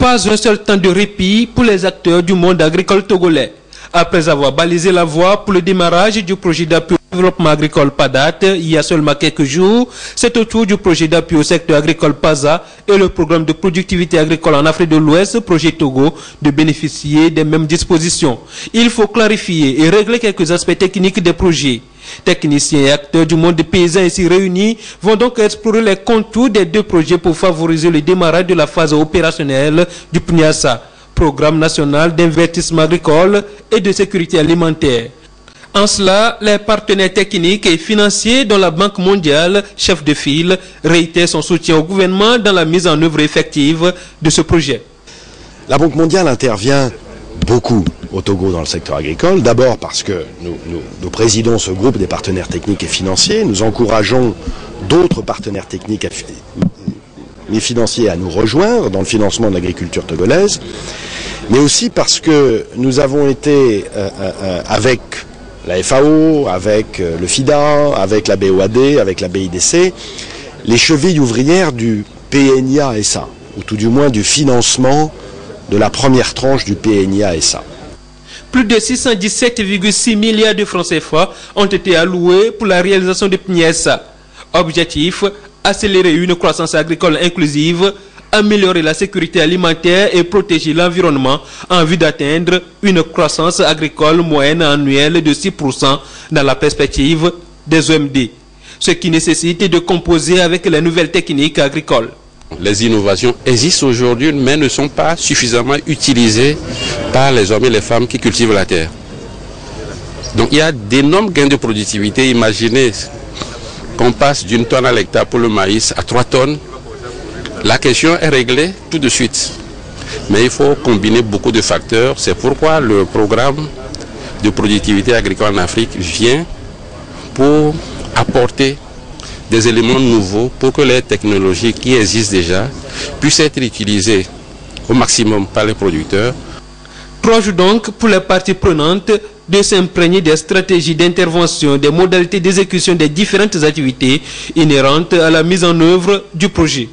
Pas un seul temps de répit pour les acteurs du monde agricole togolais. Après avoir balisé la voie pour le démarrage du projet d'appui au développement agricole PADAT il y a seulement quelques jours, c'est au tour du projet d'appui au secteur agricole PASA et le programme de productivité agricole en Afrique de l'Ouest, projet Togo, de bénéficier des mêmes dispositions. Il faut clarifier et régler quelques aspects techniques des projets. Techniciens et acteurs du monde paysan ici réunis vont donc explorer les contours des deux projets pour favoriser le démarrage de la phase opérationnelle du PNIASA, Programme national d'investissement agricole et de sécurité alimentaire. En cela, les partenaires techniques et financiers dont la Banque mondiale, chef de file, réitèrent son soutien au gouvernement dans la mise en œuvre effective de ce projet. La Banque mondiale intervient beaucoup au Togo dans le secteur agricole. D'abord parce que nous présidons ce groupe des partenaires techniques et financiers. Nous encourageons d'autres partenaires techniques et financiers à nous rejoindre dans le financement de l'agriculture togolaise. Mais aussi parce que nous avons été avec la FAO, avec le FIDA, avec la BOAD, avec la BIDC, les chevilles ouvrières du PNIA-SA, ou tout du moins du financement de la première tranche du PNIA-SA. Plus de 617,6 milliards de francs CFA ont été alloués pour la réalisation du PNIA-SA. Objectif, accélérer une croissance agricole inclusive, améliorer la sécurité alimentaire et protéger l'environnement en vue d'atteindre une croissance agricole moyenne annuelle de 6% dans la perspective des OMD, ce qui nécessite de composer avec les nouvelles techniques agricoles. Les innovations existent aujourd'hui, mais ne sont pas suffisamment utilisées par les hommes et les femmes qui cultivent la terre. Donc il y a d'énormes gains de productivité. Imaginez qu'on passe d'une tonne à l'hectare pour le maïs à 3 tonnes. La question est réglée tout de suite. Mais il faut combiner beaucoup de facteurs. C'est pourquoi le programme de productivité agricole en Afrique vient pour apporter des éléments nouveaux pour que les technologies qui existent déjà puissent être utilisées au maximum par les producteurs. 3 jours donc pour les parties prenantes de s'imprégner des stratégies d'intervention, des modalités d'exécution des différentes activités inhérentes à la mise en œuvre du projet.